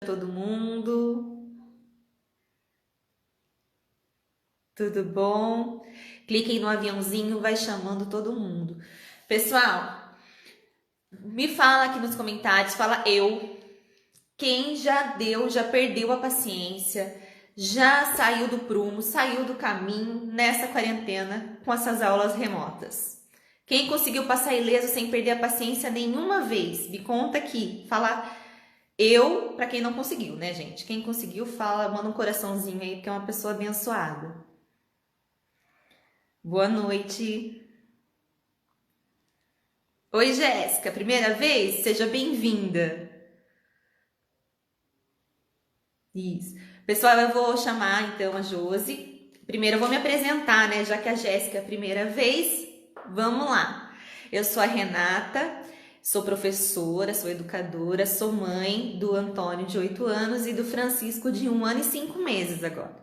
Todo mundo, tudo bom? Cliquem no aviãozinho, vai chamando todo mundo. Pessoal, me fala aqui nos comentários, fala eu, quem já perdeu a paciência, já saiu do prumo, saiu do caminho nessa quarentena com essas aulas remotas. Quem conseguiu passar ileso sem perder a paciência nenhuma vez? Me conta aqui, fala eu, para quem não conseguiu, né, gente? Quem conseguiu, fala, manda um coraçãozinho aí, porque é uma pessoa abençoada. Boa noite. Oi, Jéssica, primeira vez? Seja bem-vinda. Isso. Pessoal, eu vou chamar então a Josi. Primeiro eu vou me apresentar, né? Já que a Jéssica é a primeira vez, vamos lá. Eu sou a Renata, sou professora, sou educadora, sou mãe do Antônio de 8 anos e do Francisco de 1 ano e 5 meses agora.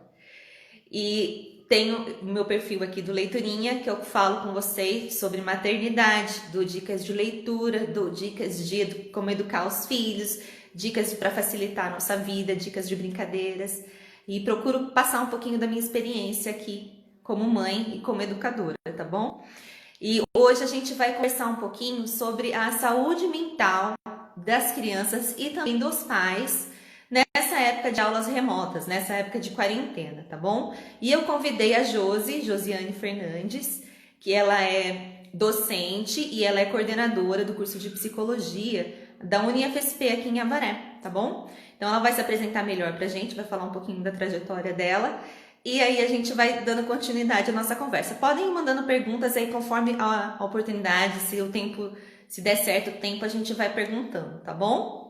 E tenho o meu perfil aqui do Leiturinha, que eu falo com vocês sobre maternidade, dou dicas de leitura, dou dicas de como educar os filhos, dicas para facilitar a nossa vida, dicas de brincadeiras. E procuro passar um pouquinho da minha experiência aqui como mãe e como educadora, tá bom? E hoje a gente vai conversar um pouquinho sobre a saúde mental das crianças e também dos pais nessa época de aulas remotas, nessa época de quarentena, tá bom? E eu convidei a Josiane Fernandes, que ela é docente e ela é coordenadora do curso de psicologia da UniFSP aqui em Avaré, tá bom? Então ela vai se apresentar melhor pra gente, vai falar um pouquinho da trajetória dela. E aí a gente vai dando continuidade à nossa conversa. Podem ir mandando perguntas aí conforme a oportunidade, se o tempo, se der certo o tempo, a gente vai perguntando, tá bom?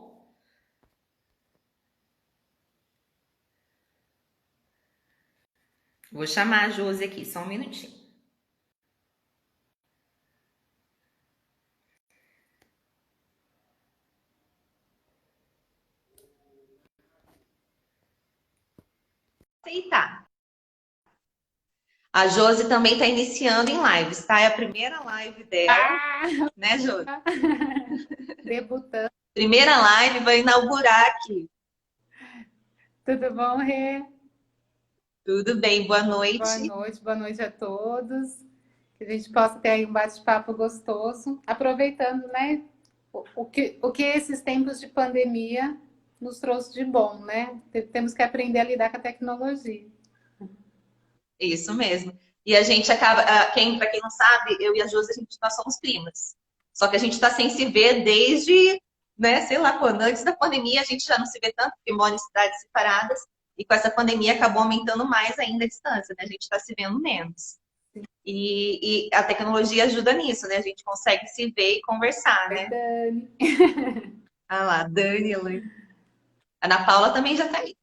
Vou chamar a Josi aqui, só um minutinho. Aceitar. A Josi também está iniciando em lives, tá? É a primeira live dela, Ah, né, Josi? debutando. Primeira live, vai inaugurar aqui. Tudo bom, Rê? Tudo bem, boa noite. Boa noite a todos. Que a gente possa ter aí um bate-papo gostoso, aproveitando, né, o que esses tempos de pandemia nos trouxe de bom, né? Temos que aprender a lidar com a tecnologia. Isso mesmo. E a gente acaba, para quem não sabe, eu e a Josi, nós somos primas. Só que a gente está sem se ver desde, né, sei lá quando, antes da pandemia, a gente já não se vê tanto, porque mora em cidades separadas, e com essa pandemia acabou aumentando mais ainda a distância, né? A gente está se vendo menos. E a tecnologia ajuda nisso, né? A gente consegue se ver e conversar, Oi, né? Dani. Ah lá, Dani, a Ana Paula também já tá aí.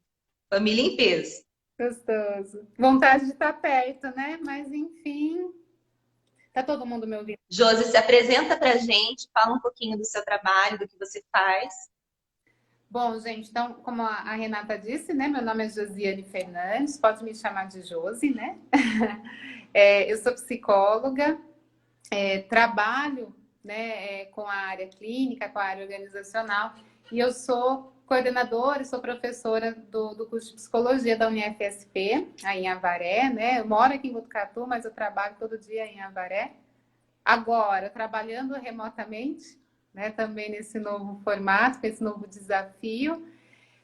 Família em peso. Gostoso. Vontade de estar perto, né? Mas enfim, tá todo mundo me ouvindo? Josi, se apresenta pra gente, fala um pouquinho do seu trabalho, do que você faz. Bom, gente, então, como a Renata disse, né? Meu nome é Josiane Fernandes, pode me chamar de Josi, né? Eu sou psicóloga, trabalho, né, com a área clínica, com a área organizacional, e eu sou coordenadora e sou professora do curso de psicologia da UniFSP, aí em Avaré, né? Eu moro aqui em Botucatu, mas eu trabalho todo dia em Avaré. Agora, trabalhando remotamente, né, também nesse novo formato, com esse novo desafio.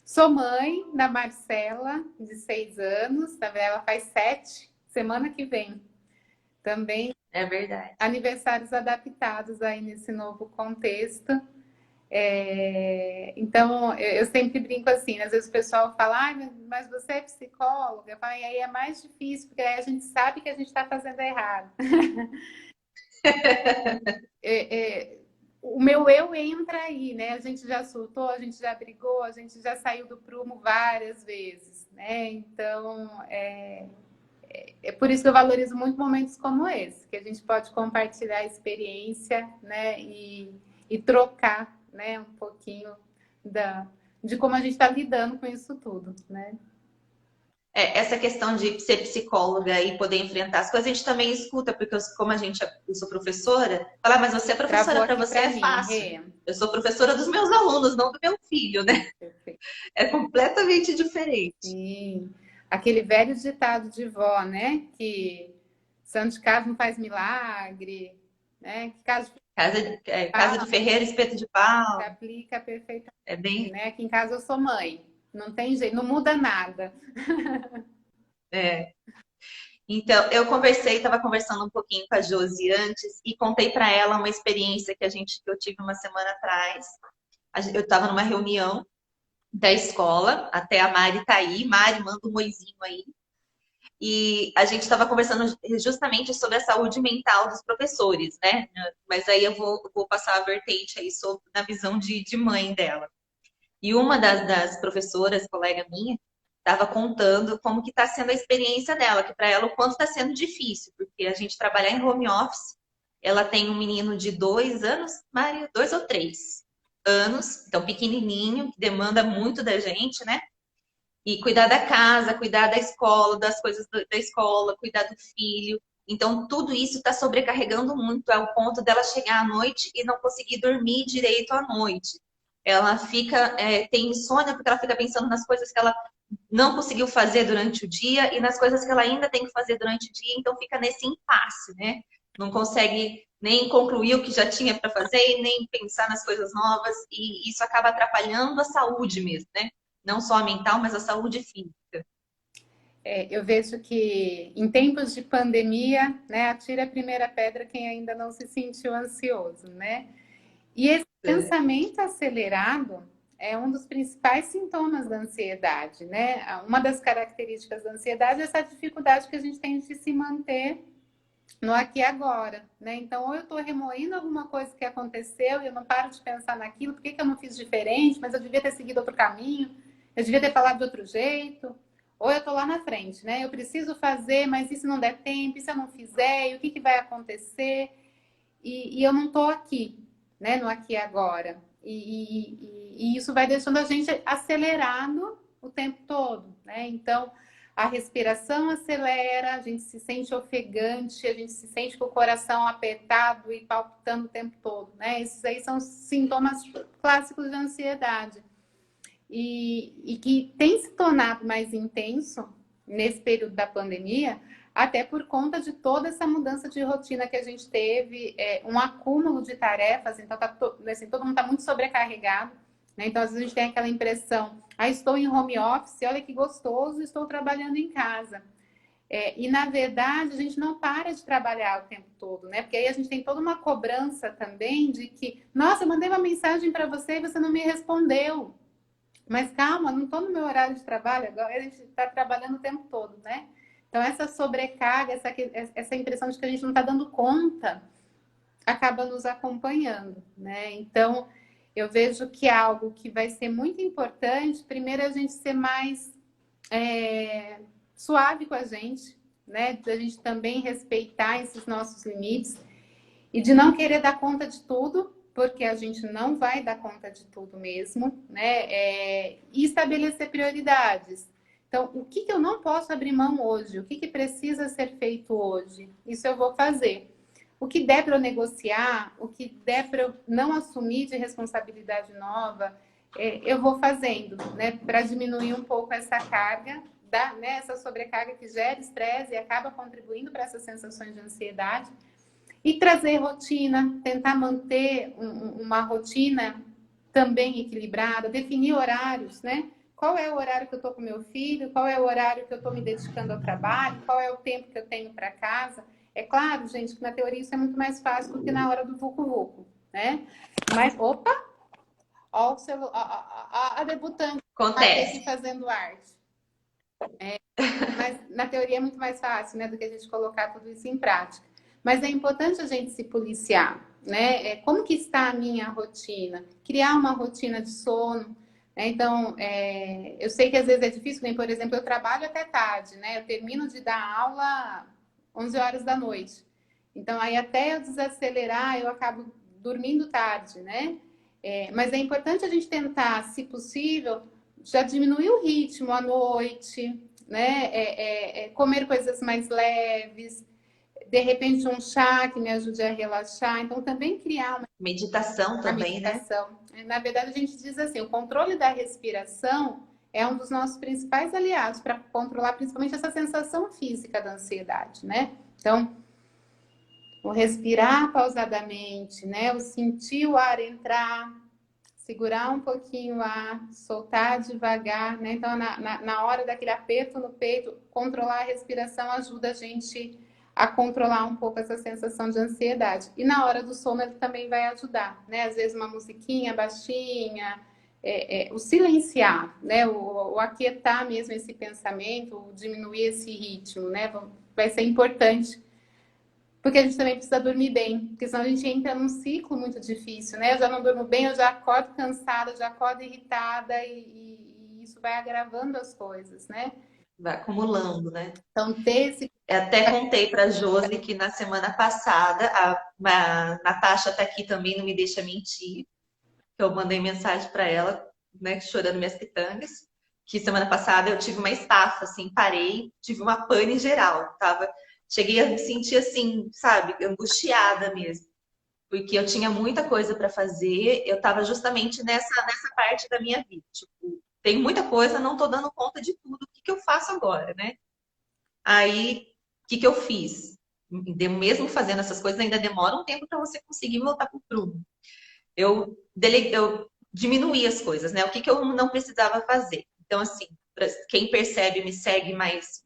Sou mãe da Marcela, de 6 anos, na verdade ela faz 7, semana que vem. Também É verdade. aniversários adaptados aí nesse novo contexto. Então, eu sempre brinco assim, às vezes o pessoal fala, ah, mas você é psicóloga? Eu falo, e aí é mais difícil, porque aí a gente sabe que a gente está fazendo errado. É, o meu eu entra aí, né? A gente já surtou, a gente já brigou, a gente já saiu do prumo várias vezes, né? Então, é por isso que eu valorizo muito momentos como esse, que a gente pode compartilhar a experiência, né? E trocar, né? Um pouquinho de como a gente está lidando com isso tudo, né? essa questão de ser psicóloga e poder enfrentar as coisas, a gente também escuta, porque como eu sou professora, falar, mas você é Travou professora, para aqui você para é mim, fácil. Rê. Eu sou professora dos meus alunos, não do meu filho, né? Perfeito. É completamente diferente. Sim. Aquele velho ditado de vó, né? Que santo de casa não faz milagre, né? Que casa de Casa de pau ferreiro, espeto de se pau. aplica perfeitamente, É bem. né? Aqui em casa eu sou mãe. Não tem jeito, não muda nada. É. Então, estava conversando um pouquinho com a Josi antes e contei para ela uma experiência que eu tive uma semana atrás. Eu estava numa reunião da escola, até a Mari tá aí. Mari, manda um oizinho aí. E a gente estava conversando justamente sobre a saúde mental dos professores, né? Mas aí vou passar a vertente aí sobre na visão de mãe dela. E uma das professoras, colega minha, estava contando como que está sendo a experiência dela, que para ela o quanto está sendo difícil, porque a gente trabalhar em home office, ela tem um menino de 2 anos, Mário, 2 ou 3 anos, então pequenininho, que demanda muito da gente, né? E cuidar da casa, cuidar da escola, das coisas da escola, cuidar do filho. Então, tudo isso está sobrecarregando muito, ao ponto dela chegar à noite e não conseguir dormir direito à noite. Ela tem insônia porque ela fica pensando nas coisas que ela não conseguiu fazer durante o dia e nas coisas que ela ainda tem que fazer durante o dia, então fica nesse impasse, né? Não consegue nem concluir o que já tinha para fazer e nem pensar nas coisas novas, e isso acaba atrapalhando a saúde mesmo, né? Não só a mental, mas a saúde física. Eu vejo que em tempos de pandemia, né, atira a primeira pedra quem ainda não se sentiu ansioso, né? E esse É. pensamento acelerado é um dos principais sintomas da ansiedade, né? Uma das características da ansiedade é essa dificuldade que a gente tem de se manter no aqui e agora, né? Então, ou eu estou remoendo alguma coisa que aconteceu e eu não paro de pensar naquilo, por que que eu não fiz diferente, mas eu devia ter seguido outro caminho, eu devia ter falado de outro jeito, ou eu estou lá na frente, né? Eu preciso fazer, mas e se não der tempo, e se eu não fizer, e o que que vai acontecer? E eu não estou aqui, né? No aqui e agora. E isso vai deixando a gente acelerado o tempo todo, né? Então, a respiração acelera, a gente se sente ofegante, a gente se sente com o coração apertado e palpitando o tempo todo, né? Esses aí são sintomas clássicos de ansiedade. E que tem se tornado mais intenso nesse período da pandemia, até por conta de toda essa mudança de rotina que a gente teve, um acúmulo de tarefas, então assim, todo mundo está muito sobrecarregado, né? Então, às vezes a gente tem aquela impressão, estou em home office, olha que gostoso, estou trabalhando em casa. E, na verdade, a gente não para de trabalhar o tempo todo, né? Porque aí a gente tem toda uma cobrança também de que, nossa, eu mandei uma mensagem para você e você não me respondeu. Mas calma, não estou no meu horário de trabalho, agora a gente está trabalhando o tempo todo, né? Então, essa sobrecarga, essa impressão de que a gente não está dando conta, acaba nos acompanhando, né? Então, eu vejo que algo que vai ser muito importante, primeiro é a gente ser mais suave com a gente, né? Da gente também respeitar esses nossos limites e de não querer dar conta de tudo, porque a gente não vai dar conta de tudo mesmo, né? E estabelecer prioridades. Então, o que eu não posso abrir mão hoje? O que precisa ser feito hoje? Isso eu vou fazer. O que der para eu negociar, o que der para eu não assumir de responsabilidade nova, eu vou fazendo, né? Para diminuir um pouco essa carga, né? Essa sobrecarga que gera estresse e acaba contribuindo para essas sensações de ansiedade. E trazer rotina, tentar manter uma rotina também equilibrada, definir horários, né? Qual é o horário que eu estou com meu filho? Qual é o horário que eu estou me dedicando ao trabalho? Qual é o tempo que eu tenho para casa? É claro, gente, que na teoria isso é muito mais fácil do que na hora do vucu-vucu, né? Mas, opa, ó, a debutante aqui Acontece. fazendo arte. Mas na teoria é muito mais fácil, né, do que a gente colocar tudo isso em prática. Mas é importante a gente se policiar, né? Como que está a minha rotina? Criar uma rotina de sono, né? Então, eu sei que às vezes é difícil, nem por exemplo, eu trabalho até tarde, né? Eu termino de dar aula 11 horas da noite. Então, aí até eu desacelerar, eu acabo dormindo tarde, né? Mas é importante a gente tentar, se possível, já diminuir o ritmo à noite, né? Comer coisas mais leves, de repente um chá que me ajude a relaxar. Então, também criar Meditação a também, né? meditação. Na verdade, a gente diz assim, o controle da respiração é um dos nossos principais aliados para controlar principalmente essa sensação física da ansiedade, né? Então, o respirar pausadamente, né? O sentir o ar entrar, segurar um pouquinho o ar, soltar devagar, né? Então, na hora daquele aperto no peito, controlar a respiração ajuda a gente a controlar um pouco essa sensação de ansiedade. E na hora do sono ele também vai ajudar, né? Às vezes uma musiquinha baixinha, o silenciar, né? O aquietar mesmo esse pensamento, o diminuir esse ritmo, né? Vai ser importante. Porque a gente também precisa dormir bem, porque senão a gente entra num ciclo muito difícil, né? Eu já não durmo bem, eu já acordo cansada, já acordo irritada e isso vai agravando as coisas, né? Vai acumulando, né? Então, ter esse... Eu até contei para a Josi que na semana passada, a Natasha tá aqui também, não me deixa mentir, que eu mandei mensagem para ela, né, chorando minhas pitangas, que semana passada eu tive uma estafa, assim, parei, tive uma pane geral, cheguei a me sentir assim, sabe, angustiada mesmo, porque eu tinha muita coisa para fazer, eu estava justamente nessa parte da minha vida, tipo, tem muita coisa, não tô dando conta de tudo, o que que eu faço agora, né? Aí, o que que eu fiz? Mesmo fazendo essas coisas, ainda demora um tempo para você conseguir voltar para o prumo. Eu diminuí as coisas, né? O que que eu não precisava fazer. Então, assim, quem percebe, me segue mais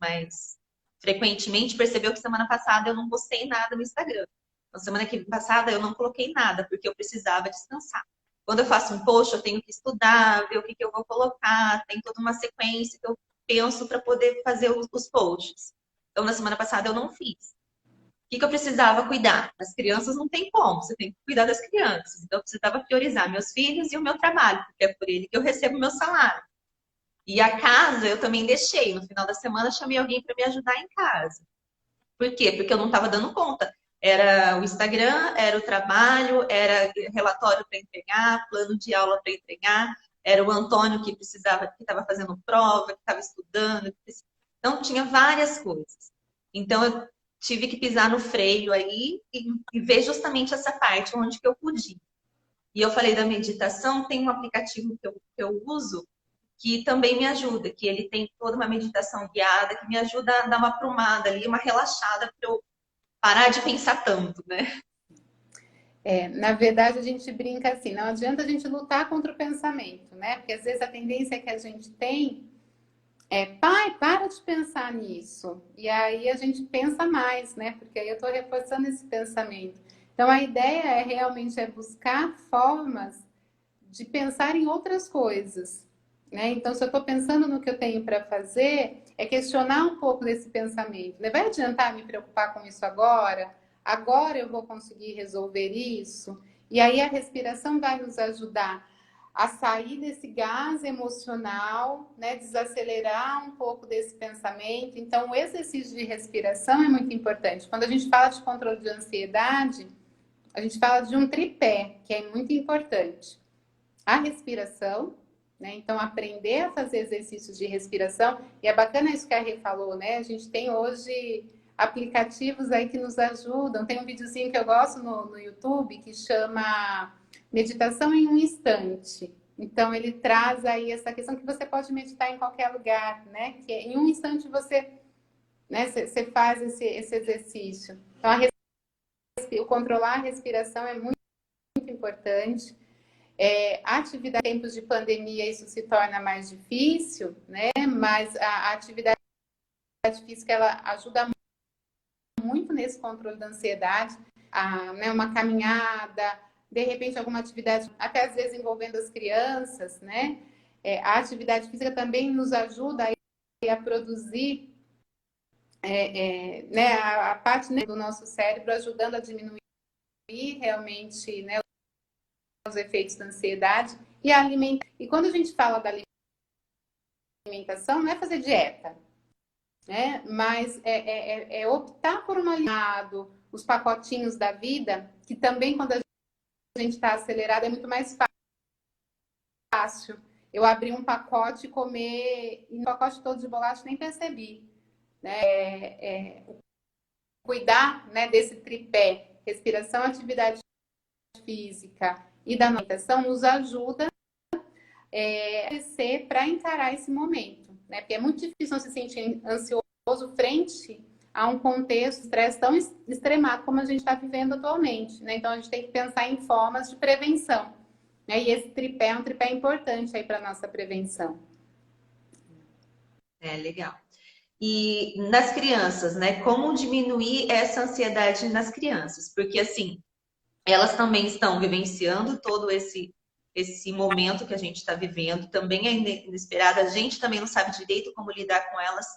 frequentemente, percebeu que semana passada eu não postei nada no Instagram. Na semana passada eu não coloquei nada, porque eu precisava descansar. Quando eu faço um post, eu tenho que estudar, ver o que que eu vou colocar, tem toda uma sequência que eu penso para poder fazer os posts. Então, na semana passada eu não fiz. O que que eu precisava cuidar? As crianças não tem como, você tem que cuidar das crianças. Então, eu precisava priorizar meus filhos e o meu trabalho, porque é por ele que eu recebo o meu salário. E a casa eu também deixei. No final da semana, chamei alguém para me ajudar em casa. Por quê? Porque eu não estava dando conta. Era o Instagram, era o trabalho, era relatório para entregar, plano de aula para entregar, era o Antônio que precisava, que estava fazendo prova, que estava estudando. Então, tinha várias coisas. Então, eu tive que pisar no freio aí e ver justamente essa parte onde que eu podia. E eu falei da meditação, tem um aplicativo que eu uso que também me ajuda, que ele tem toda uma meditação guiada que me ajuda a dar uma aprumada ali, uma relaxada para eu parar de pensar tanto, né? Na verdade, a gente brinca assim, não adianta a gente lutar contra o pensamento, né? Porque às vezes a tendência que a gente tem pai, para de pensar nisso. E aí a gente pensa mais, né? Porque aí eu estou reforçando esse pensamento. Então a ideia realmente buscar formas de pensar em outras coisas, né? Então, se eu estou pensando no que eu tenho para fazer, é questionar um pouco desse pensamento. Né? Vai adiantar me preocupar com isso agora? Agora eu vou conseguir resolver isso? E aí a respiração vai nos ajudar a sair desse gás emocional, né? Desacelerar um pouco desse pensamento. Então, o exercício de respiração é muito importante. Quando a gente fala de controle de ansiedade, a gente fala de um tripé, que é muito importante. A respiração, né? Então, aprender a fazer exercícios de respiração. E é bacana isso que a Rê falou, né? A gente tem hoje aplicativos aí que nos ajudam. Tem um videozinho que eu gosto no YouTube que chama Meditação em um Instante. Então, ele traz aí essa questão que você pode meditar em qualquer lugar, né? Que em um instante você, né, você faz esse exercício. Então, o controlar a respiração é muito importante. Atividade em tempos de pandemia, isso se torna mais difícil, né? Mas a atividade física, ela ajuda muito nesse controle da ansiedade. Né, uma caminhada, de repente alguma atividade, até às vezes envolvendo as crianças, né? A atividade física também nos ajuda a produzir né, a parte, né, do nosso cérebro, ajudando a diminuir realmente, né, os efeitos da ansiedade e a alimentação. E quando a gente fala da alimentação, não é fazer dieta, né? Mas optar por um alimento, os pacotinhos da vida, que também quando a gente está acelerado é muito mais fácil. eu abri um pacote e comer, e no pacote todo de bolacha nem percebi, né? Cuidar, né, desse tripé, respiração, atividade física e da alimentação, nos ajuda para encarar esse momento, né? Porque é muito difícil não se sentir ansioso frente a um contexto de estresse tão extremado como a gente está vivendo atualmente, né? Então a gente tem que pensar em formas de prevenção, né? E esse tripé é um tripé importante aí para nossa prevenção. É legal. E nas crianças, né? Como diminuir essa ansiedade nas crianças? Porque assim, elas também estão vivenciando todo esse momento que a gente está vivendo, também é inesperado, a gente também não sabe direito como lidar com elas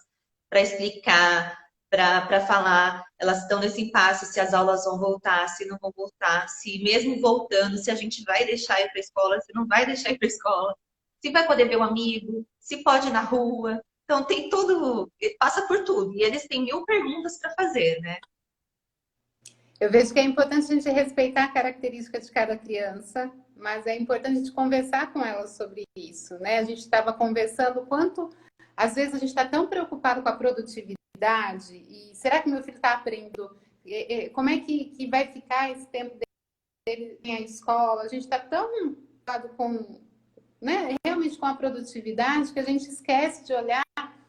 para explicar, para falar, elas estão nesse impasse se as aulas vão voltar, se não vão voltar, se mesmo voltando, se a gente vai deixar ir para a escola, se não vai deixar ir para a escola, se vai poder ver um amigo, se pode ir na rua. Então tem tudo, passa por tudo. E eles têm mil perguntas para fazer, né? Eu vejo que é importante a gente respeitar a característica de cada criança, mas é importante a gente conversar com elas sobre isso, né? A gente estava conversando o quanto, às vezes, a gente está tão preocupado com a produtividade e será que meu filho está aprendendo? Como é que vai ficar esse tempo dele em escola? A gente está tão preocupado com, né, realmente com a produtividade que a gente esquece de olhar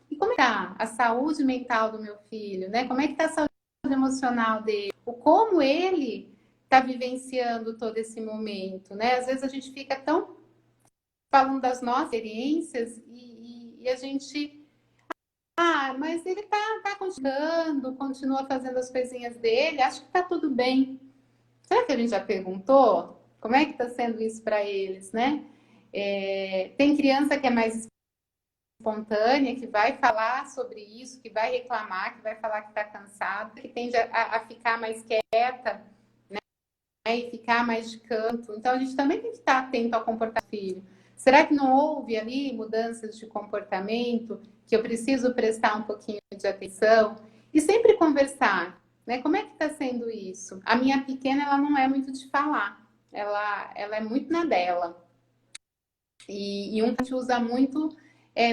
e como está a saúde mental do meu filho, né? Como é que está a saúde emocional dele? O como ele está vivenciando todo esse momento, né? Às vezes a gente fica tão falando das nossas experiências e a gente, mas ele tá continuando, continua fazendo as coisinhas dele, acho que tá tudo bem. Será que a gente já perguntou? Como é que está sendo isso para eles, né? Tem criança que é mais espontânea, que vai falar sobre isso, que vai reclamar, que vai falar que está cansada, que tende a ficar mais quieta, né? E ficar mais de canto. Então, a gente também tem que estar atento ao comportamento do filho. Será que não houve ali mudanças de comportamento que eu preciso prestar um pouquinho de atenção? E sempre conversar, né? Como é que está sendo isso? A minha pequena, ela não é muito de falar. Ela é muito na dela. E um que a gente usa muito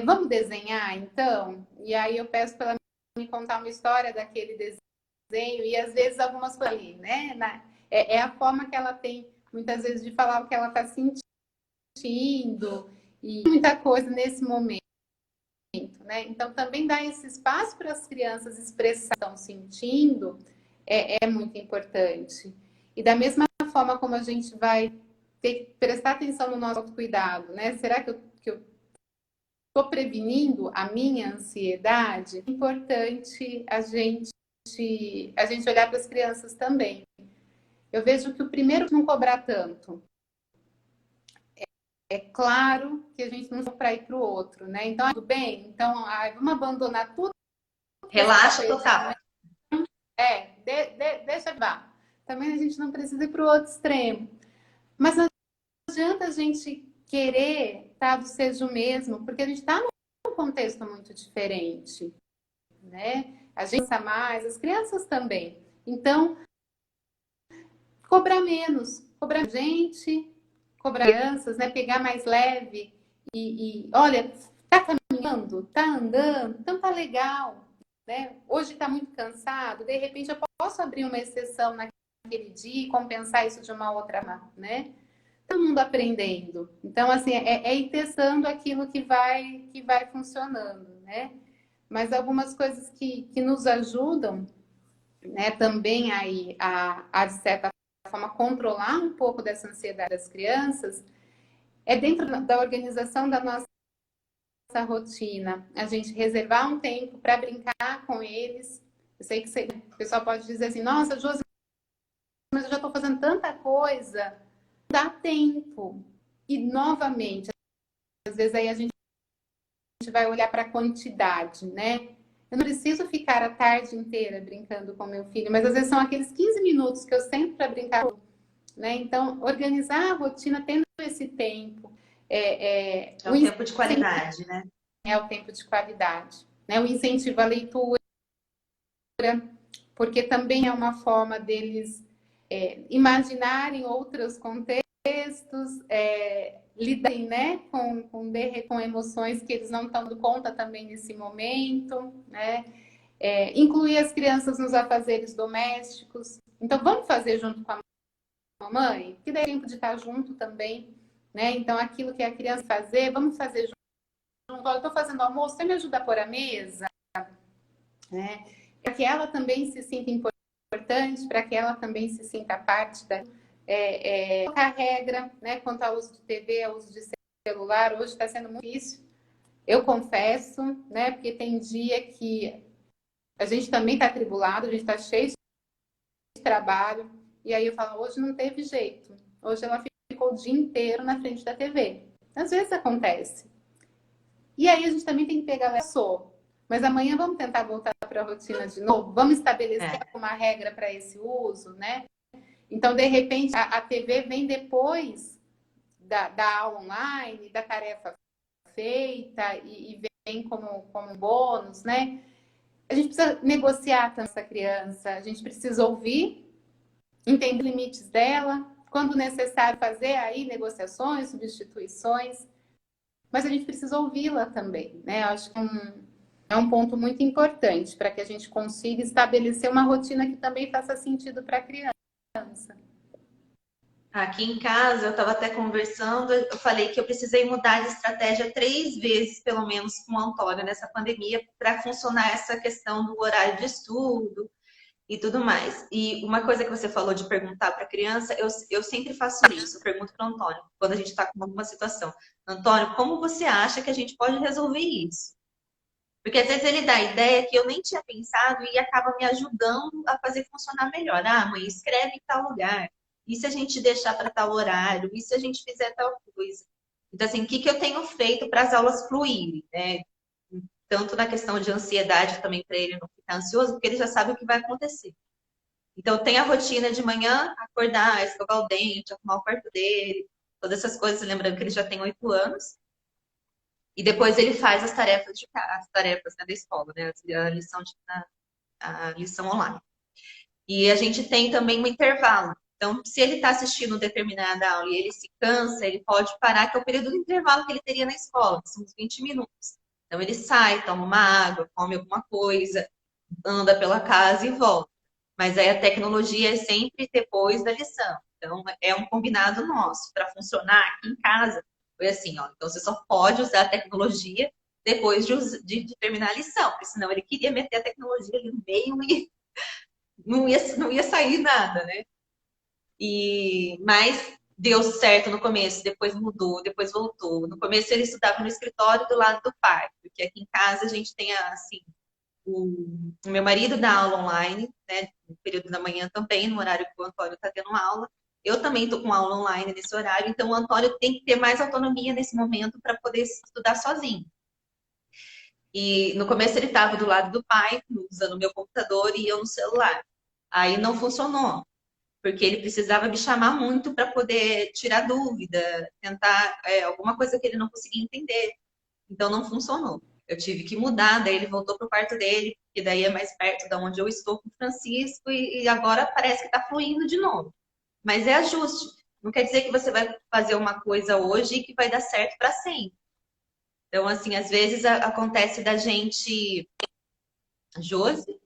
vamos desenhar, então? E aí eu peço para ela me contar uma história daquele desenho e às vezes algumas coisas ali, né? É a forma que ela tem, muitas vezes, de falar o que ela está sentindo e muita coisa nesse momento, né? Então, também dar esse espaço para as crianças expressar o que estão sentindo é muito importante. E da mesma forma como a gente vai ter que prestar atenção no nosso autocuidado, né? Será que eu estou prevenindo a minha ansiedade? É importante a gente olhar para as crianças também. Eu vejo que o primeiro não cobrar tanto. É claro que a gente não vai para ir para o outro, né? Então, tudo bem? Então, vamos abandonar tudo. Relaxa total. Deixa vá. Também a gente não precisa ir para o outro extremo. Mas não adianta a gente querer do seja o mesmo, porque a gente está num contexto muito diferente, né? A gente pensa mais, as crianças também. Então, cobrar menos, cobrar gente, cobrar crianças, né? Pegar mais leve olha, tá caminhando, tá andando, então tá legal, né? Hoje tá muito cansado, de repente eu posso abrir uma exceção naquele dia e compensar isso de uma outra forma, né? Todo mundo aprendendo. Então, assim, ir testando aquilo que vai funcionando, né? Mas algumas coisas que nos ajudam, né, também aí de certa forma, controlar um pouco dessa ansiedade das crianças, é dentro da organização da nossa rotina. A gente reservar um tempo para brincar com eles. Eu sei que o pessoal pode dizer assim, nossa, Josi, mas eu já estou fazendo tanta coisa. Dá tempo. E, novamente, às vezes aí a gente vai olhar para a quantidade, né? Eu não preciso ficar a tarde inteira brincando com meu filho, mas às vezes são aqueles 15 minutos que eu sento para brincar, né? Então, organizar a rotina tendo esse tempo. É um tempo de qualidade, né? É o tempo de qualidade. Né? O incentivo à leitura, porque também é uma forma deles imaginarem outros contextos contextos, lidarem, né, com emoções que eles não estão dando conta também nesse momento, né? Incluir as crianças nos afazeres domésticos. Então, vamos fazer junto com a mamãe, que dá tempo de estar junto também, né? Então, aquilo que a criança fazer, vamos fazer junto. Eu estou fazendo almoço, você me ajuda a pôr a mesa, né? Para que ela também se sinta importante, para que ela também se sinta parte da colocar regra, né? Quanto ao uso de TV, ao uso de celular, hoje está sendo muito difícil, eu confesso, né? Porque tem dia que a gente também está atribulado, a gente está cheio de trabalho, e aí eu falo, hoje não teve jeito, hoje ela ficou o dia inteiro na frente da TV. Às vezes acontece. E aí a gente também tem que pegar mas amanhã vamos tentar voltar para a rotina de novo, vamos estabelecer uma regra para esse uso, né? Então, de repente, a TV vem depois da aula online, da tarefa feita e vem como bônus, né? A gente precisa negociar com essa criança, a gente precisa ouvir, entender os limites dela, quando necessário fazer aí negociações, substituições, mas a gente precisa ouvi-la também, né? Eu acho que é um ponto muito importante para que a gente consiga estabelecer uma rotina que também faça sentido para a criança. Aqui em casa, eu estava até conversando, eu falei que eu precisei mudar de estratégia 3 vezes, pelo menos, com o Antônio nessa pandemia, para funcionar essa questão do horário de estudo e tudo mais. E uma coisa que você falou de perguntar para a criança, eu sempre faço isso, eu pergunto para o Antônio, quando a gente está com alguma situação. Antônio, como você acha que a gente pode resolver isso? Porque às vezes ele dá a ideia que eu nem tinha pensado e acaba me ajudando a fazer funcionar melhor. Ah, mãe, escreve em tal lugar. E se a gente deixar para tal horário? E se a gente fizer tal coisa? Então, assim, o que eu tenho feito para as aulas fluírem, né? Tanto na questão de ansiedade também para ele não ficar ansioso, porque ele já sabe o que vai acontecer. Então, tem a rotina de manhã, acordar, escovar o dente, arrumar o quarto dele, todas essas coisas, lembrando que ele já tem 8 anos. E depois ele faz as tarefas as tarefas, né, da escola, né? A lição online. E a gente tem também um intervalo. Então, se ele está assistindo determinada aula e ele se cansa, ele pode parar, que é o período de intervalo que ele teria na escola, que são uns 20 minutos. Então, ele sai, toma uma água, come alguma coisa, anda pela casa e volta. Mas aí a tecnologia é sempre depois da lição. Então, é um combinado nosso. Para funcionar aqui em casa, foi assim, ó. Então, você só pode usar a tecnologia depois de terminar a lição, porque senão ele queria meter a tecnologia ali no meio e não ia sair nada, né? Mas deu certo no começo, depois mudou, depois voltou. No começo ele estudava no escritório do lado do parque, porque aqui em casa a gente tem assim, o meu marido dá aula online, né, no período da manhã também, no horário que o Antônio está tendo aula. Eu também estou com aula online nesse horário, então o Antônio tem que ter mais autonomia nesse momento para poder estudar sozinho. E no começo ele estava do lado do pai, usando o meu computador e eu no celular. Aí não funcionou, porque ele precisava me chamar muito para poder tirar dúvida, tentar alguma coisa que ele não conseguia entender. Então não funcionou. Eu tive que mudar, daí ele voltou para o quarto dele, que daí é mais perto de onde eu estou com o Francisco, e agora parece que está fluindo de novo. Mas é ajuste. Não quer dizer que você vai fazer uma coisa hoje e que vai dar certo para sempre. Então, assim, às vezes acontece da gente, Josi,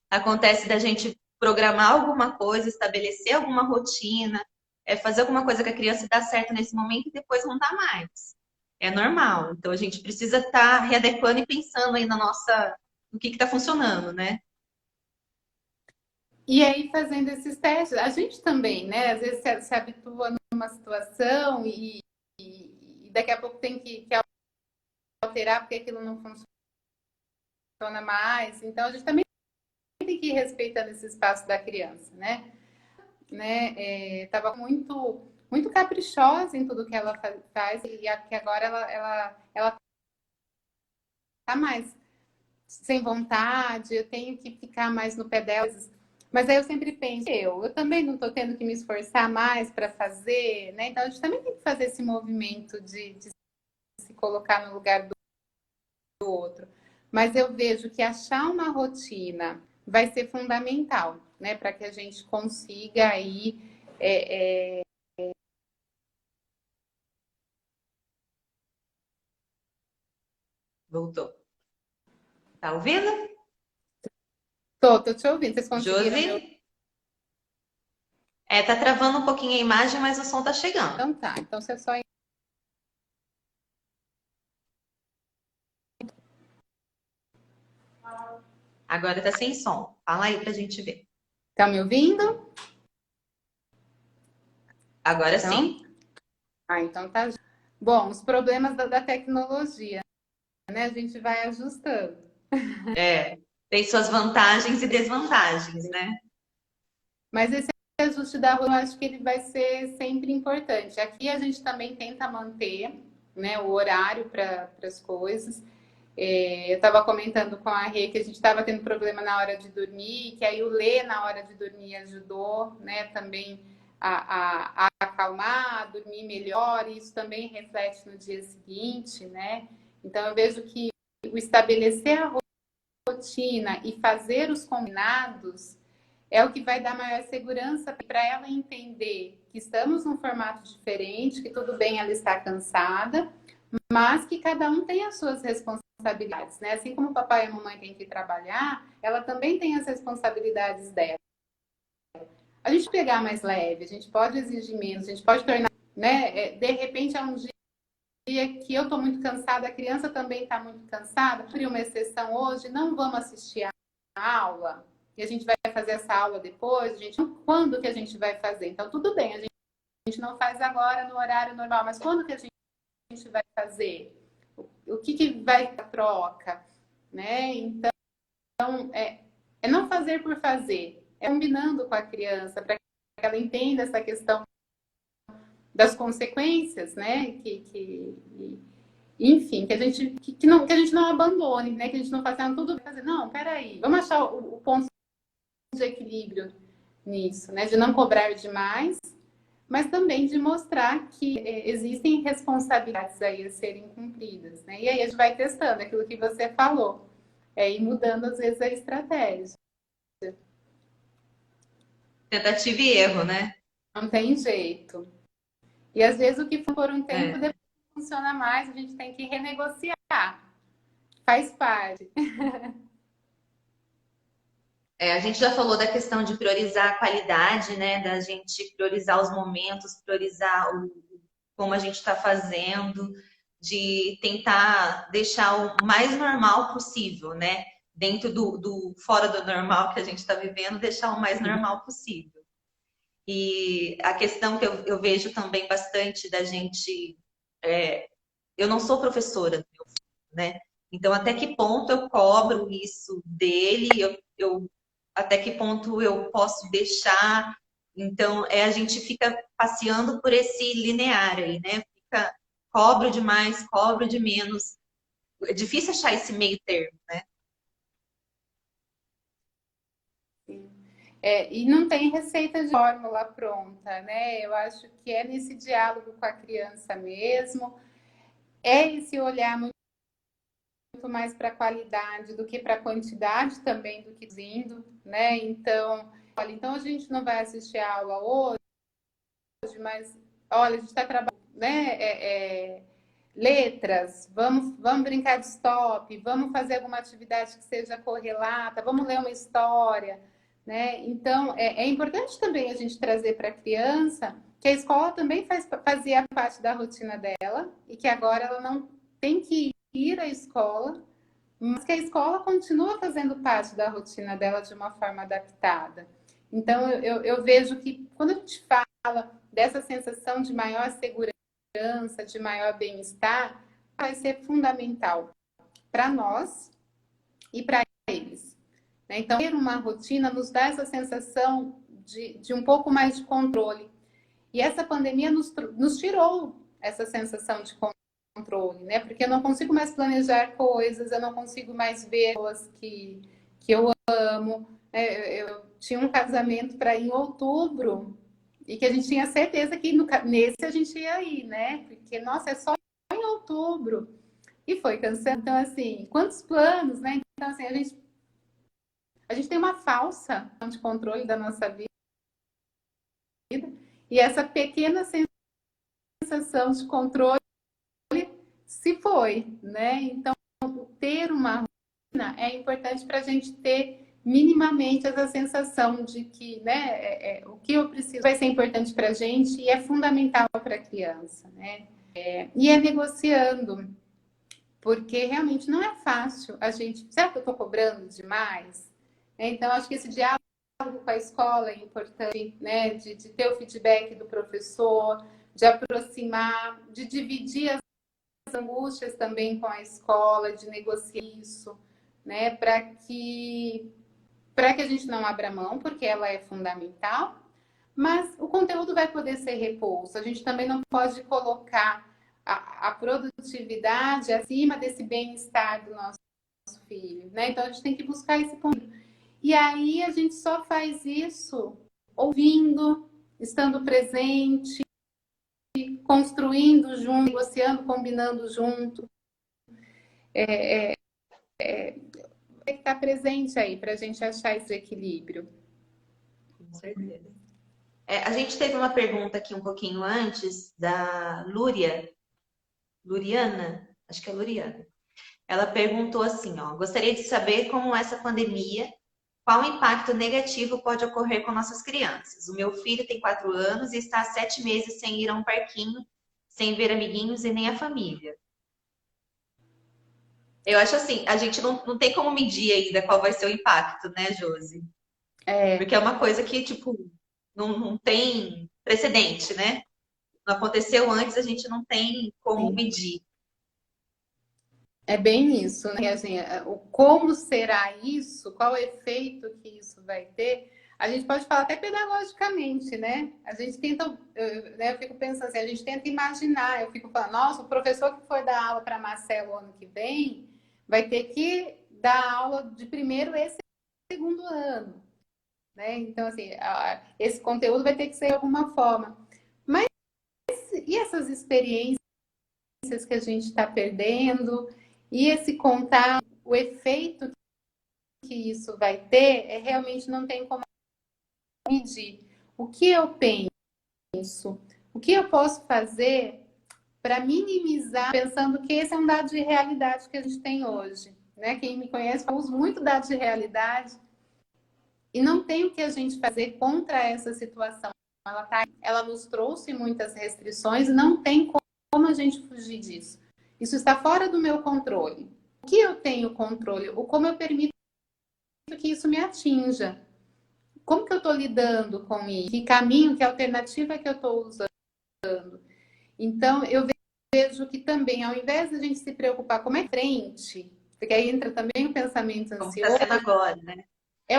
acontece da gente programar alguma coisa, estabelecer alguma rotina, fazer alguma coisa que a criança dá certo nesse momento e depois não dá mais. É normal. Então a gente precisa estar readequando e pensando aí no que está funcionando, né? E aí fazendo esses testes, a gente também, né? Às vezes se habitua numa situação e daqui a pouco tem que alterar porque aquilo não funciona mais. Então a gente também tem que ir respeitando esse espaço da criança, né? Tava muito caprichosa em tudo que ela faz e que agora ela tá mais sem vontade, eu tenho que ficar mais no pé dela. Mas aí eu sempre penso, eu também não estou tendo que me esforçar mais para fazer, né? Então a gente também tem que fazer esse movimento de se colocar no lugar do outro. Mas eu vejo que achar uma rotina vai ser fundamental, né? Para que a gente consiga aí Voltou. Tá ouvindo? Tô te ouvindo. Vocês conseguiram me ouvir? Josi? Tá travando um pouquinho a imagem, mas o som tá chegando. Então tá. Então você só. Agora tá sem som. Fala aí pra gente ver. Tá me ouvindo? Agora Então? sim. Então tá. Bom, os problemas da tecnologia, né? A gente vai ajustando. Tem suas vantagens e desvantagens, né? Mas esse ajuste da rua, eu acho que ele vai ser sempre importante. Aqui a gente também tenta manter, né, o horário para as coisas. Eu estava comentando com a Rê que a gente estava tendo problema na hora de dormir, que aí o ler na hora de dormir ajudou, né, também a acalmar, a dormir melhor, e isso também reflete no dia seguinte, né? Então eu vejo que o estabelecer a rotina e fazer os combinados é o que vai dar maior segurança para ela entender que estamos num formato diferente, que tudo bem ela está cansada, mas que cada um tem as suas responsabilidades, né? Assim como o papai e a mamãe têm que trabalhar, ela também tem as responsabilidades dela. A gente pegar mais leve, a gente pode exigir menos, a gente pode tornar, né? De repente é um dia que eu estou muito cansada, a criança também está muito cansada, por uma exceção hoje, não vamos assistir a aula, e a gente vai fazer essa aula depois, a gente, quando que a gente vai fazer? Então, tudo bem, a gente não faz agora no horário normal, mas quando que a gente vai fazer? O que vai a troca? Né? Então, é não fazer por fazer, é combinando com a criança para que ela entenda essa questão das consequências, né? Enfim, que a gente não abandone, né? Que a gente não faça tudo fazer. Não, peraí, vamos achar o ponto de equilíbrio nisso, né? De não cobrar demais, mas também de mostrar que existem responsabilidades aí a serem cumpridas, né? E aí a gente vai testando aquilo que você falou, e mudando às vezes a estratégia. Tentativa e erro, né? Não tem jeito. E às vezes o que for por um tempo É. depois não funciona mais, a gente tem que renegociar. Faz parte. A gente já falou da questão de priorizar a qualidade, né? Da gente priorizar os momentos, priorizar como a gente está fazendo, de tentar deixar o mais normal possível, né? Dentro fora do normal que a gente está vivendo, deixar o mais normal possível. E a questão que eu vejo também bastante da gente. Eu não sou professora, né? Então, até que ponto eu cobro isso dele? Até que ponto eu posso deixar? Então, a gente fica passeando por esse linear aí, né? Cobro demais, cobro de menos. É difícil achar esse meio termo, né? E não tem receita de fórmula pronta, né? Eu acho que é nesse diálogo com a criança mesmo, é esse olhar muito mais para a qualidade do que para a quantidade também do que indo, né? Então, olha, então a gente não vai assistir a aula hoje, mas olha, a gente está trabalhando, né? Letras, vamos brincar de stop, vamos fazer alguma atividade que seja correlata, vamos ler uma história, né? Então, é importante também a gente trazer para a criança que a escola também fazia parte da rotina dela e que agora ela não tem que ir à escola, mas que a escola continua fazendo parte da rotina dela de uma forma adaptada. Então, eu vejo que quando a gente fala dessa sensação de maior segurança, de maior bem-estar, vai ser fundamental para nós e para eles. Né? Então, ter uma rotina nos dá essa sensação de um pouco mais de controle. E essa pandemia nos tirou essa sensação de controle, né? Porque eu não consigo mais planejar coisas, eu não consigo mais ver pessoas que eu amo. Eu tinha um casamento para ir em outubro e que a gente tinha certeza que nesse a gente ia ir, né? Porque, nossa, é só em outubro. E foi cancelado. Então, assim, quantos planos, né? Então, assim, a gente tem uma falsa de controle da nossa vida e essa pequena sensação de controle se foi, né? Então, ter uma rotina é importante para a gente ter minimamente essa sensação de que, né, o que eu preciso vai ser importante para a gente e é fundamental para a criança, né? E é negociando, porque realmente não é fácil a gente. Será que eu estou cobrando demais? Então, acho que esse diálogo com a escola é importante, né? De ter o feedback do professor, de aproximar, de dividir as angústias também com a escola, de negociar isso, né? Para que a gente não abra mão, porque ela é fundamental, mas o conteúdo vai poder ser repouso. A gente também não pode colocar a produtividade acima desse bem-estar do nosso filho, né? Então a gente tem que buscar esse ponto. E aí a gente só faz isso ouvindo, estando presente, construindo junto, negociando, combinando junto. Tem que estar presente aí para a gente achar esse equilíbrio. Com certeza. A gente teve uma pergunta aqui um pouquinho antes da Luriana, acho que é Luriana. Ela perguntou assim, ó, gostaria de saber como essa pandemia, qual impacto negativo pode ocorrer com nossas crianças. O meu filho tem 4 anos e está há 7 meses sem ir a um parquinho, sem ver amiguinhos e nem a família. Eu acho assim, a gente não tem como medir ainda qual vai ser o impacto, né, Josi? Porque é uma coisa que, tipo, não tem precedente, né? Não aconteceu antes, a gente não tem como Sim. medir. É bem isso, né? Assim, como será isso? Qual o efeito que isso vai ter? A gente pode falar até pedagogicamente, né? A gente tenta, eu fico pensando assim, a gente tenta imaginar, eu fico falando, nossa, o professor que for dar aula para Marcelo ano que vem vai ter que dar aula de primeiro e segundo ano, né? Então, assim, esse conteúdo vai ter que ser de alguma forma. Mas e essas experiências que a gente está perdendo? E esse contato, o efeito que isso vai ter, realmente não tem como medir. O que eu penso? O que eu posso fazer para minimizar, pensando que esse é um dado de realidade que a gente tem hoje, né? Quem me conhece, eu uso muito dados de realidade e não tem o que a gente fazer contra essa situação. Ela nos trouxe muitas restrições e não tem como a gente fugir disso. Isso está fora do meu controle. O que eu tenho controle? O como eu permito que isso me atinja? Como que eu estou lidando com isso? Que caminho, que alternativa que eu estou usando? Então, eu vejo que também, ao invés de a gente se preocupar como é frente, porque aí entra também o pensamento Como está ansioso, sendo agora, né?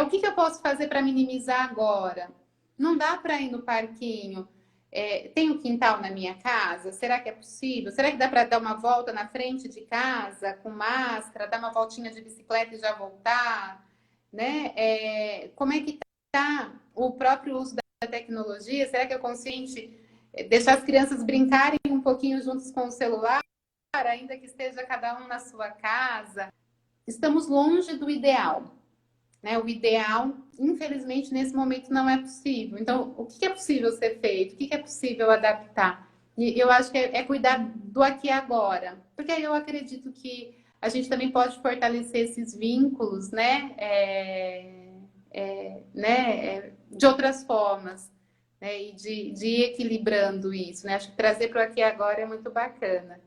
o que eu posso fazer para minimizar agora? Não dá para ir no parquinho. Tem um quintal na minha casa? Será que é possível? Será que dá para dar uma volta na frente de casa com máscara, dar uma voltinha de bicicleta e já voltar? Né? Como é que está o próprio uso da tecnologia? Será que eu consigo deixar as crianças brincarem um pouquinho juntos com o celular, ainda que esteja cada um na sua casa? Estamos longe do ideal. Né? O ideal, infelizmente, nesse momento não é possível. Então, o que é possível ser feito? O que é possível adaptar? E eu acho que é cuidar do aqui e agora. Porque aí eu acredito que a gente também pode fortalecer esses vínculos, né? De outras formas. Né? E de ir equilibrando isso. Né? Acho que trazer para o aqui e agora é muito bacana.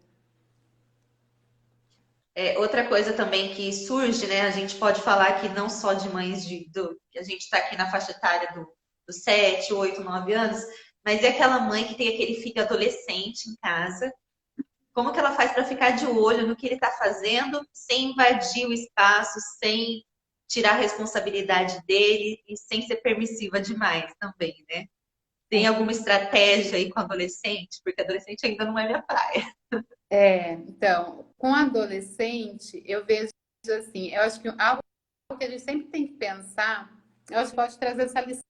Outra coisa também que surge, né? A gente pode falar aqui não só de mães que a gente está aqui na faixa etária dos 7, 8, 9 anos, mas é aquela mãe que tem aquele filho adolescente em casa. Como que ela faz para ficar de olho no que ele está fazendo, sem invadir o espaço, sem tirar a responsabilidade dele e sem ser permissiva demais também, né? Tem alguma estratégia aí com adolescente? Porque adolescente ainda não é minha praia. Então, com adolescente, eu vejo assim, eu acho que algo que a gente sempre tem que pensar, eu acho que pode trazer essa lição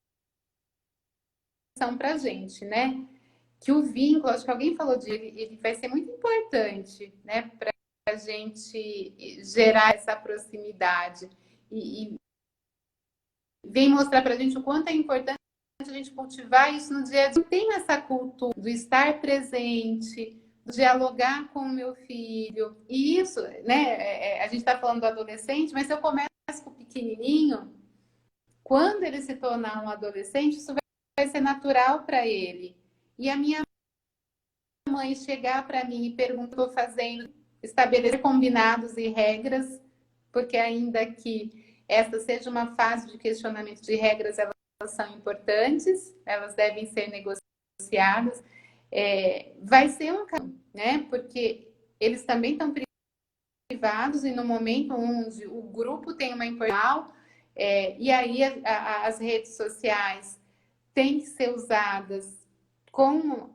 para a gente, né? Que o vínculo, acho que alguém falou de ele vai ser muito importante, né? Para a gente gerar essa proximidade e vem mostrar para a gente o quanto é importante a gente cultivar isso no dia a dia. Tem essa cultura do estar presente, dialogar com o meu filho. E isso, né? A gente está falando do adolescente, mas se eu começo com o pequenininho, quando ele se tornar um adolescente, isso vai ser natural para ele. E a minha mãe chegar para mim e perguntar o que eu estou fazendo, estabelecer combinados e regras, porque ainda que essa seja uma fase de questionamento de regras, elas são importantes, elas devem ser negociadas. Vai ser um caminho, né? Porque eles também estão privados e no momento onde o grupo tem uma importância, e aí as redes sociais têm que ser usadas com,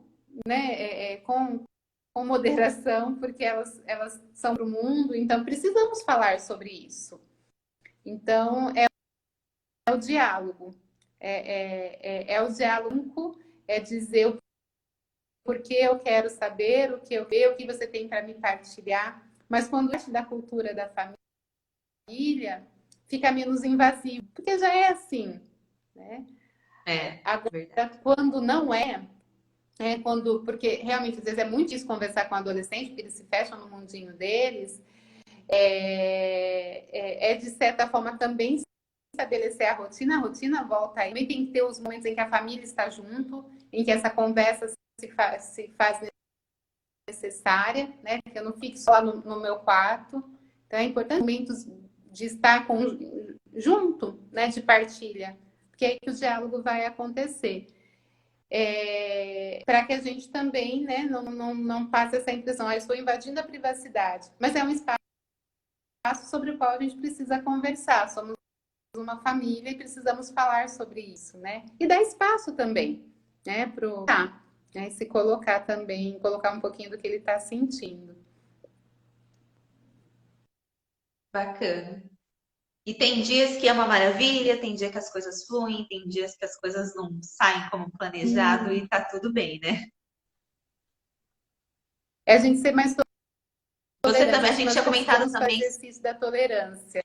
né, com moderação, porque elas são para o mundo, então precisamos falar sobre isso. Então, é o diálogo. É o diálogo, é dizer o porquê eu quero saber, o que eu vejo, o que você tem para me partilhar. Mas quando é da cultura da família, fica menos invasivo, porque já é assim, né? Agora, verdade. quando não porque realmente às vezes é muito difícil conversar com adolescente, porque eles se fecham no mundinho deles, de certa forma também estabelecer a rotina volta aí. Também tem que ter os momentos em que a família está junto, em que essa conversa se faz necessária, né? Que eu não fique só lá no meu quarto. Então é importante momentos de estar junto, né? De partilha, porque é aí que o diálogo vai acontecer. Para que a gente também, né, não passe essa impressão, estou invadindo a privacidade. Mas é um espaço sobre o qual a gente precisa conversar. Somos uma família e precisamos falar sobre isso, né? E dar espaço também, né, né, se colocar também, colocar um pouquinho do que ele está sentindo. Bacana. E tem dias que é uma maravilha, tem dia que as coisas fluem, tem dias que as coisas não saem como planejado e tá tudo bem, né? É a gente ser mais Você tolerante. também, a Acho que gente nós tinha comentado precisamos também fazer isso da tolerância.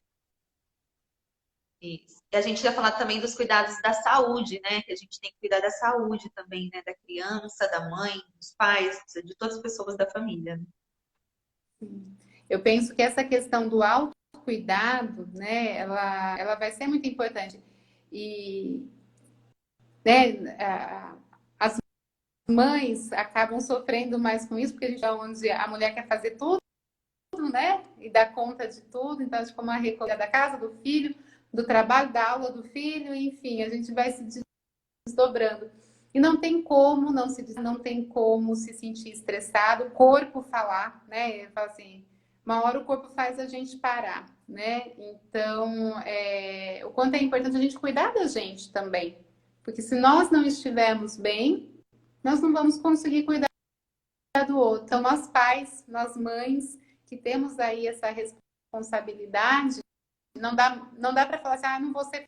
isso. E a gente ia falar também dos cuidados da saúde, né? Que a gente tem que cuidar da saúde também, né? Da criança, da mãe, dos pais, de todas as pessoas da família, né? Eu penso que essa questão do autocuidado, né, ela vai ser muito importante. E, né, as mães acabam sofrendo mais com isso, porque a gente é onde a mulher quer fazer tudo, né, e dar conta de tudo, então, como a recolher da casa, do filho, do trabalho, da aula do filho, enfim, a gente vai se desdobrando. E não tem como não tem como se sentir estressado, o corpo falar, né? Ele fala assim, uma hora o corpo faz a gente parar, né? Então, o quanto é importante a gente cuidar da gente também. Porque se nós não estivermos bem, nós não vamos conseguir cuidar do outro. Então, nós pais, nós mães, que temos aí essa responsabilidade, não dá para falar assim, não vou ser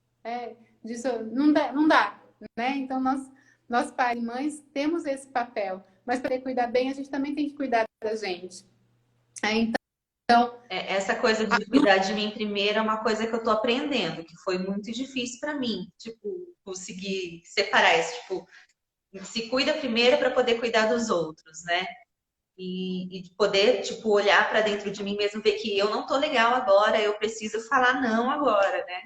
disso, não dá, né? Então nós pais e mães temos esse papel, mas para cuidar bem a gente também tem que cuidar da gente. Então Essa coisa de cuidar de mim primeiro é uma coisa que eu tô aprendendo, que foi muito difícil para mim, tipo, conseguir separar isso, tipo, se cuida primeiro para poder cuidar dos outros, né? E poder, tipo, olhar para dentro de mim mesmo, ver que eu não tô legal agora, eu preciso falar não agora, né?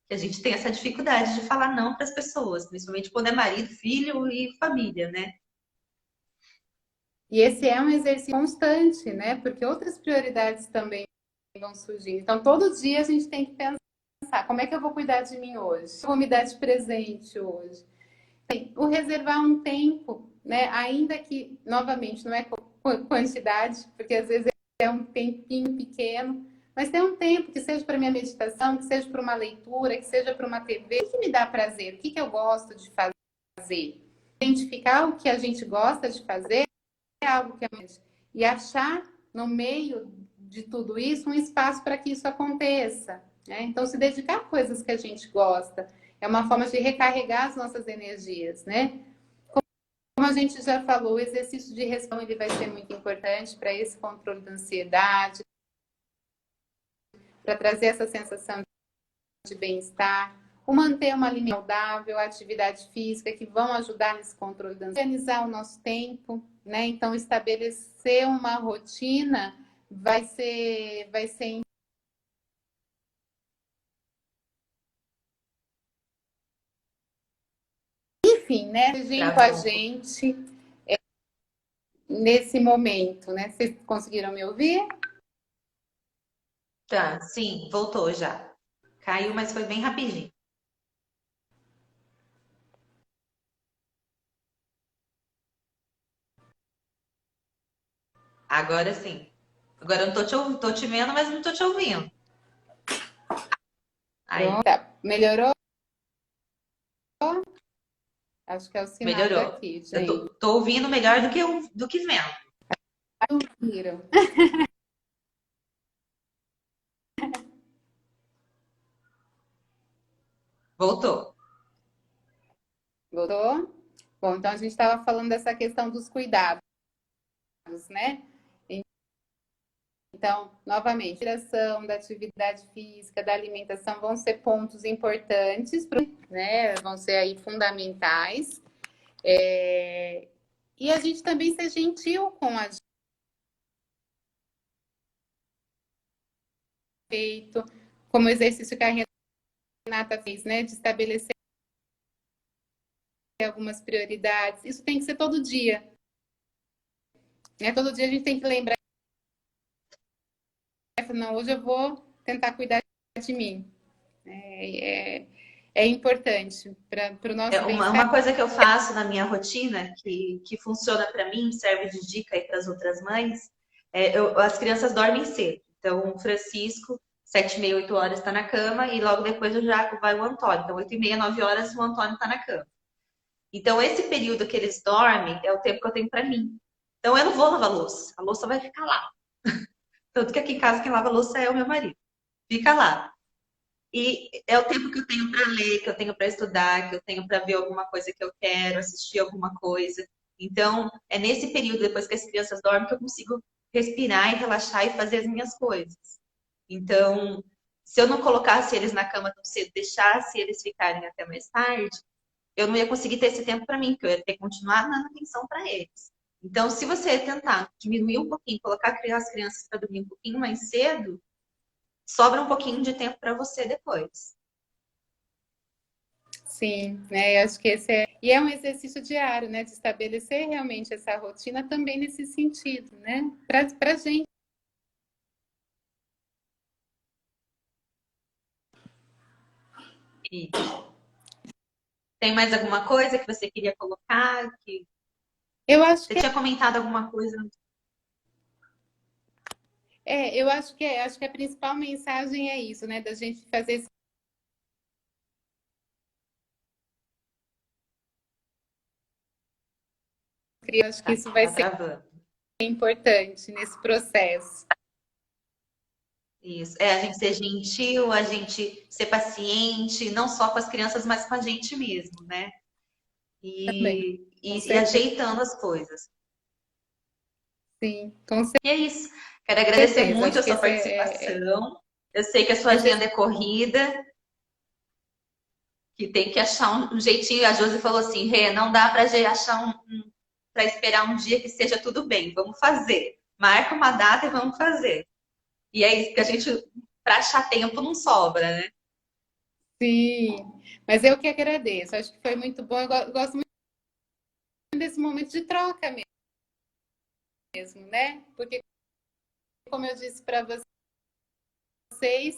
Que a gente tem essa dificuldade de falar não para as pessoas, principalmente quando é marido, filho e família, né? e esse é um exercício constante, né? Porque outras prioridades também vão surgir. Então todo dia a gente tem que pensar, como é que eu vou cuidar de mim hoje? Eu vou me dar de presente hoje? O reservar um tempo, né? Ainda que, novamente, não é quantidade, porque às vezes é um tempinho pequeno, mas tem um tempo que seja para minha meditação, que seja para uma leitura, que seja para uma TV, o que me dá prazer, o que eu gosto de fazer. Identificar o que a gente gosta de fazer é algo que e achar no meio de tudo isso um espaço para que isso aconteça. Né? Então, se dedicar a coisas que a gente gosta é uma forma de recarregar as nossas energias, né? Como a gente já falou, o exercício de respiração ele vai ser muito importante para esse controle da ansiedade, para trazer essa sensação de bem-estar, o manter uma alimentação saudável, a atividade física que vão ajudar nesse controle da ansiedade, organizar o nosso tempo, né? Então, estabelecer uma rotina vai ser, enfim, né? Com a Travou um pouco. gente nesse momento, né? Vocês conseguiram me ouvir? Tá, sim, voltou já. Caiu, mas foi bem rapidinho. Agora sim. Agora eu não tô te ouvindo, tô te vendo, mas não tô te ouvindo. Pronto. Aí, Tá. Melhorou? Acho que é o sinal melhorou. daqui, Eu gente. tô ouvindo melhor do que vendo. Viram? Voltou. Voltou? Bom, então a gente estava falando dessa questão dos cuidados, né? Então, novamente, a respiração, da atividade física, da alimentação vão ser pontos importantes, né? Vão ser aí fundamentais. E a gente também ser gentil com a jeito, como o exercício que a Renata fez, né? De estabelecer algumas prioridades. Isso tem que ser todo dia, né? Todo dia a gente tem que lembrar, não, hoje eu vou tentar cuidar de mim. É, é importante para o É nosso uma bem-estar. coisa que eu faço na minha rotina, que funciona para mim, serve de dica aí para as outras mães, as crianças dormem cedo. Então, o Francisco, 7h30, 8 horas, está na cama, e logo depois eu já vai o Antônio. Então, 8h30, 9 horas, o Antônio está na cama. Então, esse período que eles dormem é o tempo que eu tenho para mim. Então, eu não vou lavar louça, a louça vai ficar lá. Tanto que aqui em casa quem lava louça é o meu marido. Fica lá. E é o tempo que eu tenho para ler, que eu tenho para estudar, que eu tenho para ver alguma coisa que eu quero, assistir alguma coisa. Então, é nesse período, depois que as crianças dormem, que eu consigo respirar e relaxar e fazer as minhas coisas. Então, se eu não colocasse eles na cama tão cedo, deixasse eles ficarem até mais tarde, eu não ia conseguir ter esse tempo para mim, porque eu ia ter que continuar dando atenção para eles. Então, se você tentar diminuir um pouquinho, colocar as crianças para dormir um pouquinho mais cedo, sobra um pouquinho de tempo para você depois. Sim, né? Eu acho que esse é. E é um exercício diário, né? De estabelecer realmente essa rotina também nesse sentido, né? Para a gente. Isso. Tem mais alguma coisa que você queria colocar? Que Eu acho você que tinha comentado alguma coisa? acho que a principal mensagem é isso, né? Da gente fazer esse. Eu acho que isso vai Tá ser travando. importante nesse processo. Isso. É a gente ser gentil, a gente ser paciente, não só com as crianças, mas com a gente mesmo, né? Também, com E certeza. ajeitando as coisas. Sim, com E é isso. Quero agradecer certeza. muito a Acho que sua esse participação. Eu sei que a sua esse agenda é corrida, que tem que achar um jeitinho. A Josi falou assim, Rê, não dá para achar para esperar um dia que seja tudo bem. Vamos fazer. Marca uma data e vamos fazer. E é isso que a gente, para achar tempo, não sobra, né? sim, mas eu que agradeço. Acho que foi muito bom. Eu gosto muito desse momento de troca mesmo, né? Porque, como eu disse para vocês,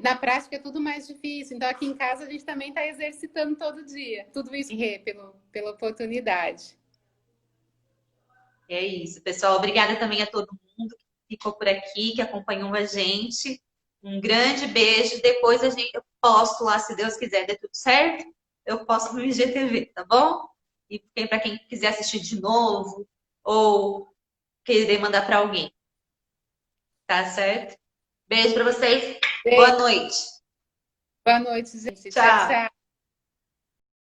na prática é tudo mais difícil. Então, aqui em casa, a gente também está exercitando todo dia. Tudo isso pela oportunidade. É isso, pessoal. Obrigada também a todo mundo que ficou por aqui, que acompanhou a gente. Um grande beijo. Depois eu posto lá, se Deus quiser, dê tudo certo, eu posto no IGTV, tá bom? E para quem quiser assistir de novo ou querer mandar para alguém, tá certo? Beijo para vocês. Boa Beijo, noite. boa noite, gente. Tchau, Tchau. tchau.